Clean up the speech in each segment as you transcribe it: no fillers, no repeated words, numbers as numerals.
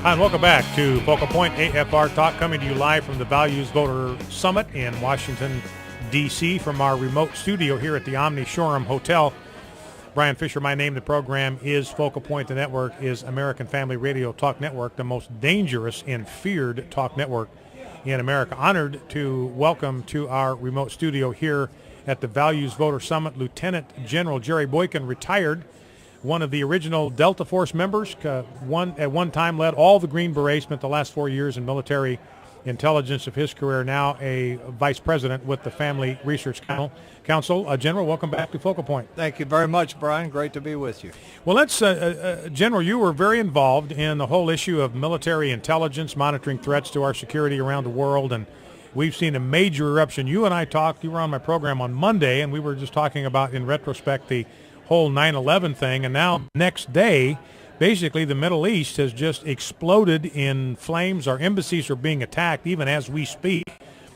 Hi, and welcome back to Focal Point AFR Talk, coming to you live from the Values Voter Summit in Washington, D.C., from our remote studio here at the Omni Shoreham Hotel. Brian Fisher, my name. The program is Focal Point. The network is American Family Radio Talk Network, the most dangerous and feared talk network in America. Honored to welcome to our remote studio here at the Values Voter Summit Lieutenant General Jerry Boykin, retired, one of the original Delta Force members, at one time led all the Green Berets, spent the last 4 years in military intelligence of his career, now a vice president with the Family Research Council. General, welcome back to Focal Point. Thank you very much, Brian. Great to be with you. Well, let's, General, you were very involved in the whole issue of military intelligence, monitoring threats to our security around the world, and we've seen a major eruption. You and I talked, you were on my program on Monday, and we were just talking about, in retrospect, the whole 9/11 thing, and now next day, basically the Middle East has just exploded in flames. Our embassies are being attacked even as we speak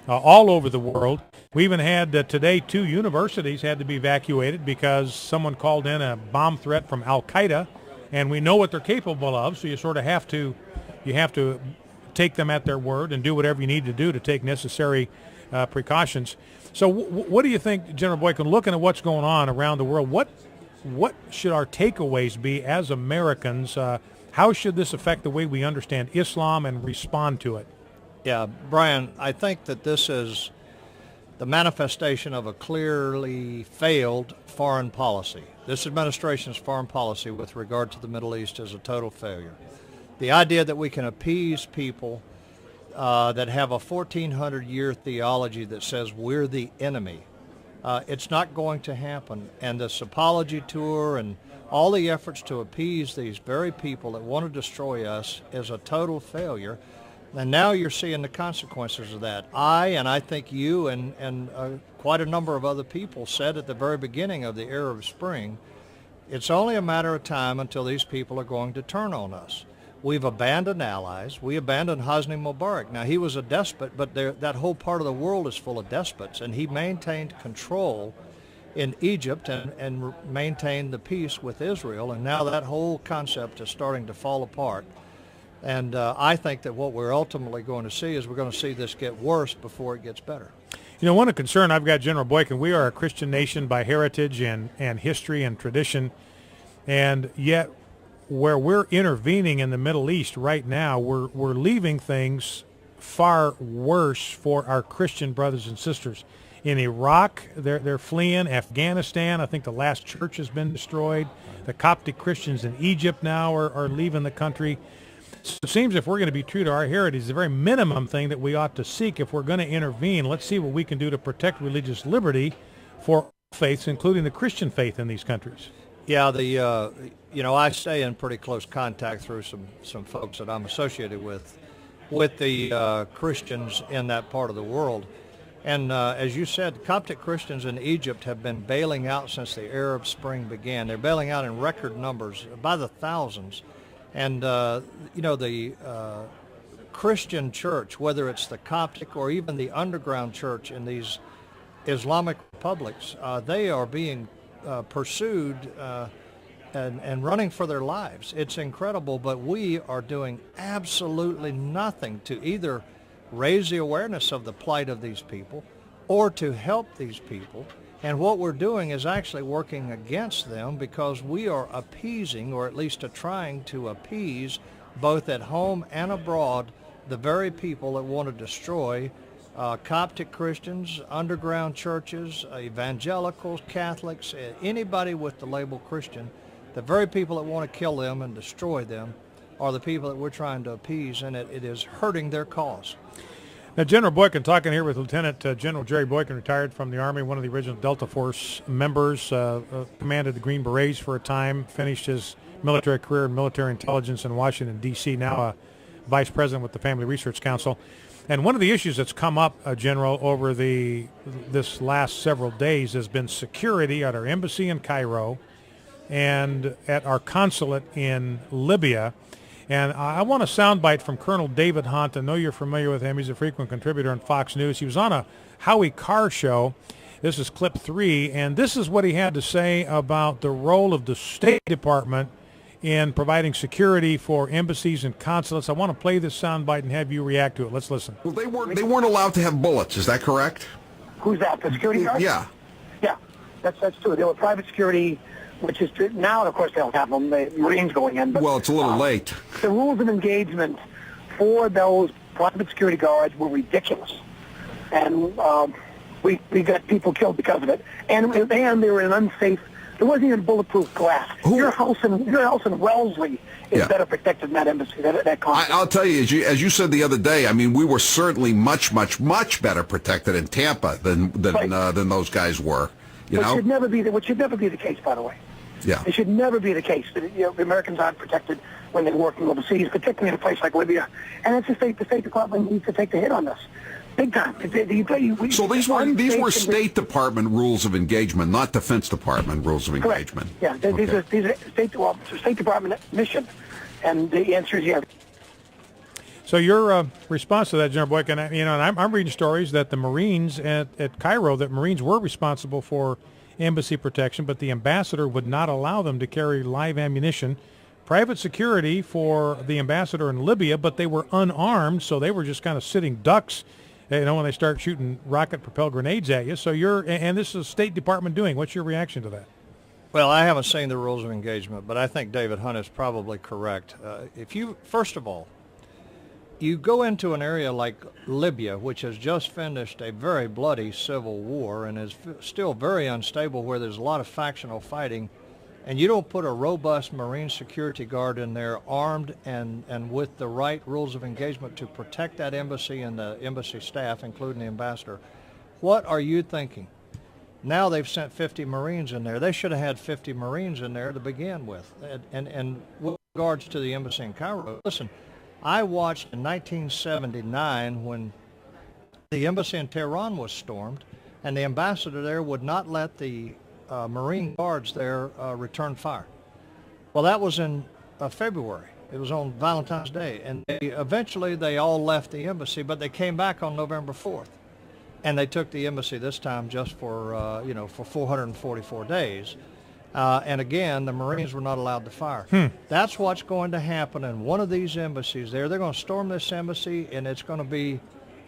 all over the world. We even had today 2 universities had to be evacuated because someone called in a bomb threat from Al-Qaeda, and we know what they're capable of, so you sort of have to take them at their word and do whatever you need to do to take necessary precautions. So what do you think, General Boykin, looking at what's going on around the world, what should our takeaways be as Americans? How should this affect the way we understand Islam and respond to it? Yeah, Brian, I think that this is the manifestation of a clearly failed foreign policy. This administration's foreign policy with regard to the Middle East is a total failure. The idea that we can appease people that have a 1,400-year theology that says we're the enemy, it's not going to happen. And this apology tour and all the efforts to appease these very people that want to destroy us is a total failure. And now you're seeing the consequences of that. I think you and quite a number of other people said at the very beginning of the Arab Spring, it's only a matter of time until these people are going to turn on us. We've abandoned allies. We abandoned Hosni Mubarak. Now, he was a despot, but that whole part of the world is full of despots, and he maintained control in Egypt and maintained the peace with Israel, and now that whole concept is starting to fall apart. And I think that what we're ultimately going to see is we're going to see this get worse before it gets better. You know, one concern I've got, General Boykin, we are a Christian nation by heritage and history and tradition, and yet where we're intervening in the Middle East right now, we're leaving things far worse for our Christian brothers and sisters. In Iraq, they're fleeing. Afghanistan, I think the last church has been destroyed. The Coptic Christians in Egypt now are leaving the country. So it seems if we're going to be true to our heritage, the very minimum thing that we ought to seek if we're going to intervene, let's see what we can do to protect religious liberty for all faiths, including the Christian faith in these countries. Yeah, I stay in pretty close contact through some folks that I'm associated with the Christians in that part of the world. And as you said, Coptic Christians in Egypt have been bailing out since the Arab Spring began. They're bailing out in record numbers, by the thousands. And, the Christian church, whether it's the Coptic or even the underground church in these Islamic republics, they are being pursued and running for their lives. It's incredible, but we are doing absolutely nothing to either raise the awareness of the plight of these people or to help these people. And what we're doing is actually working against them because we are appeasing, or at least trying to appease, both at home and abroad, the very people that want to destroy Coptic Christians, underground churches, evangelicals, Catholics, anybody with the label Christian. The very people that want to kill them and destroy them are the people that we're trying to appease, and it is hurting their cause. Now, General Boykin, talking here with Lieutenant General Jerry Boykin, retired from the Army, one of the original Delta Force members, commanded the Green Berets for a time, finished his military career in military intelligence in Washington, D.C., now a vice president with the Family Research Council. And one of the issues that's come up, General, over this last several days has been security at our embassy in Cairo and at our consulate in Libya. And I want a soundbite from Colonel David Hahn. I know you're familiar with him. He's a frequent contributor on Fox News. He was on a Howie Carr show. This is clip 3, and this is what he had to say about the role of the State Department in providing security for embassies and consulates. I want to play this soundbite and have you react to it. Let's listen. Well, they weren't allowed to have bullets. Is that correct? Who's that? The security guards? Yeah. Yeah, that's true. They were private security, which is now, of course, they don't have them. The Marines going in. But, Well, it's a little late. The rules of engagement for those private security guards were ridiculous, and we got people killed because of it. And they were in unsafe. There wasn't even bulletproof glass. Your house in Wellesley is better protected than that embassy. That consulate. I'll tell you, as you said the other day, I mean, we were certainly much better protected in Tampa than those guys were. You know, which should never be the case, by the way. Yeah. It should never be the case that the Americans aren't protected when they're working overseas, particularly in a place like Libya. And it's the State Department needs to take the hit on this, big time. So these were State Department rules of engagement, not Defense Department rules of engagement. Yeah, these are State Department mission, and the answer is yes. So your response to that, General Boykin, and I'm reading stories that the Marines at Cairo, that Marines were responsible for embassy protection, but the ambassador would not allow them to carry live ammunition. Private security for the ambassador in Libya, but they were unarmed, so they were just kind of sitting ducks, when they start shooting rocket-propelled grenades at you. So and this is State Department doing. What's your reaction to that? Well, I haven't seen the rules of engagement, but I think David Hunt is probably correct. First of all, you go into an area like Libya, which has just finished a very bloody civil war and is still very unstable, where there's a lot of factional fighting, and you don't put a robust Marine security guard in there armed and with the right rules of engagement to protect that embassy and the embassy staff, including the ambassador. What are you thinking? Now they've sent 50 Marines in there. They should have had 50 Marines in there to begin with. And with regards to the embassy in Cairo, listen, I watched in 1979 when the embassy in Tehran was stormed, and the ambassador there would not let the Marine guards there return fire. Well, that was in February. It was on Valentine's Day, and eventually they all left the embassy, but they came back on November 4th, and they took the embassy this time just for 444 days. And again, the Marines were not allowed to fire. That's what's going to happen in one of these embassies there. They're going to storm this embassy, and it's going to be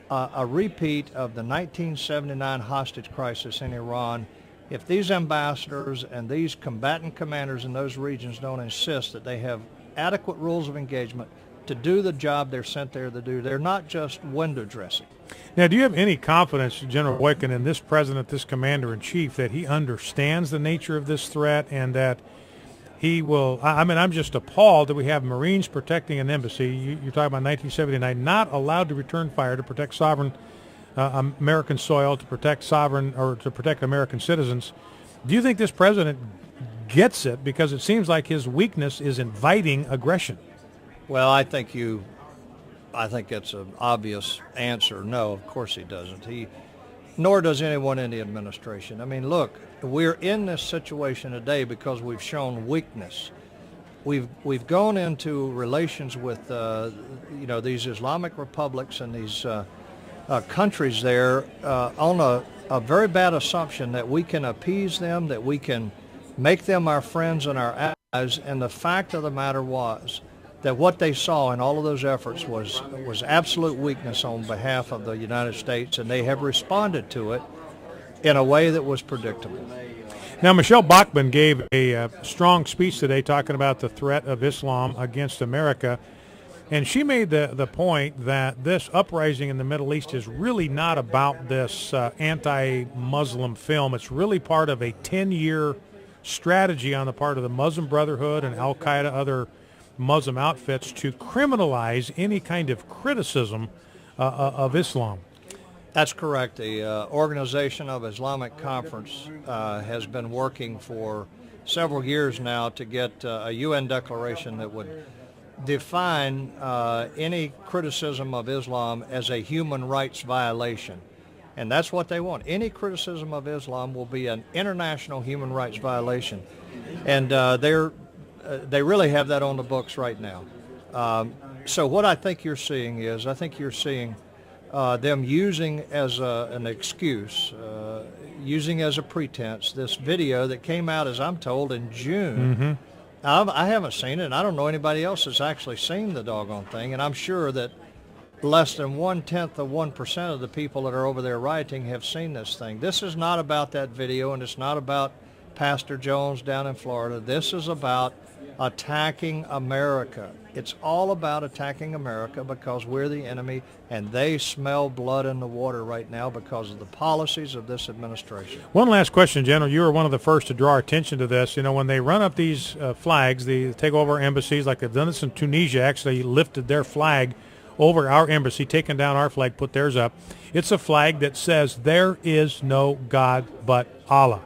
a repeat of the 1979 hostage crisis in Iran. If these ambassadors and these combatant commanders in those regions don't insist that they have adequate rules of engagement to do the job they're sent there to do, they're not just window dressing. Now, do you have any confidence, General Boykin, in this president, this commander-in-chief, that he understands the nature of this threat and that he will – I'm just appalled that we have Marines protecting an embassy. You're talking about 1979, not allowed to return fire to protect sovereign American soil, to protect sovereign or to protect American citizens. Do you think this president gets it? Because it seems like his weakness is inviting aggression. Well, I think it's an obvious answer. No, of course he doesn't. Nor does anyone in the administration. I mean, look, we're in this situation today because we've shown weakness. We've gone into relations with these Islamic republics and these countries there on a very bad assumption that we can appease them, that we can make them our friends and our allies. And the fact of the matter was that what they saw in all of those efforts was absolute weakness on behalf of the United States, and they have responded to it in a way that was predictable. Now, Michele Bachmann gave a strong speech today talking about the threat of Islam against America, and she made the point that this uprising in the Middle East is really not about this anti-Muslim film. It's really part of a 10-year strategy on the part of the Muslim Brotherhood and Al-Qaeda, other Muslim outfits, to criminalize any kind of criticism of Islam. That's correct. The Organization of Islamic Conference has been working for several years now to get a UN declaration that would define any criticism of Islam as a human rights violation. And that's what they want. Any criticism of Islam will be an international human rights violation. And they really have that on the books right now. So what I think you're seeing is, them using as an excuse, using as a pretense, this video that came out, as I'm told, in June, I haven't seen it, and I don't know anybody else that's actually seen the doggone thing, and I'm sure that less than 0.1% of the people that are over there rioting have seen this thing. This is not about that video, and it's not about Pastor Jones down in Florida. This is about attacking America. It's all about attacking America because we're the enemy, and they smell blood in the water right now because of the policies of this administration. One last question, General. You were one of the first to draw attention to this. You know, when they run up these flags, they take over embassies, like they've done this in Tunisia, actually lifted their flag over our embassy, taken down our flag, put theirs up. It's a flag that says there is no God but Allah.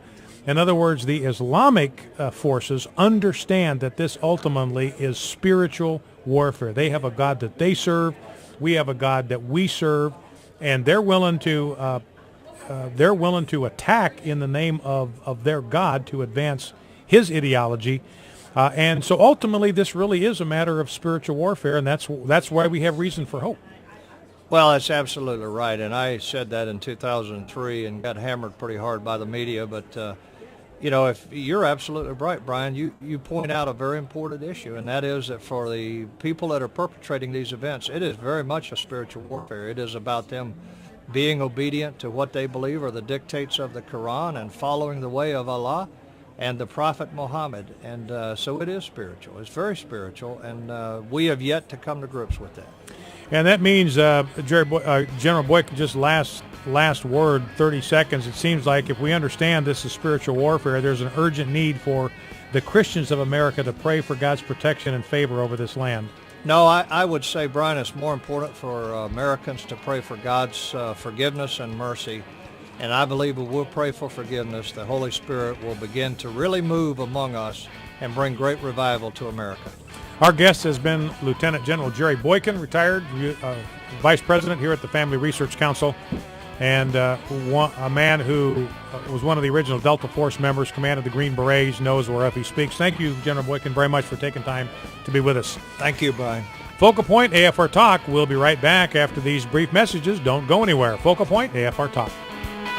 In other words, the Islamic forces understand that this ultimately is spiritual warfare. They have a God that they serve. We have a God that we serve, and they're willing to attack in the name of their God to advance his ideology. And so ultimately, this really is a matter of spiritual warfare, and that's why we have reason for hope. Well, that's absolutely right, and I said that in 2003 and got hammered pretty hard by the media, but you know, if you're absolutely right, Brian, you point out a very important issue, and that is that for the people that are perpetrating these events, it is very much a spiritual warfare. It is about them being obedient to what they believe are the dictates of the Quran and following the way of Allah and the Prophet Muhammad. And so it is spiritual. It's very spiritual, and we have yet to come to grips with that. And that means, General Boykin, just last word, 30 seconds. It seems like if we understand this is spiritual warfare, there's an urgent need for the Christians of America to pray for God's protection and favor over this land. No, I would say, Brian, it's more important for Americans to pray for God's forgiveness and mercy. And I believe if we'll pray for forgiveness, the Holy Spirit will begin to really move among us and bring great revival to America. Our guest has been Lieutenant General Jerry Boykin, retired Vice President here at the Family Research Council, and a man who was one of the original Delta Force members, commanded the Green Berets, knows whereof he speaks. Thank you, General Boykin, very much for taking time to be with us. Thank you, Brian. Focal Point, AFR Talk. We'll be right back after these brief messages. Don't go anywhere. Focal Point, AFR Talk.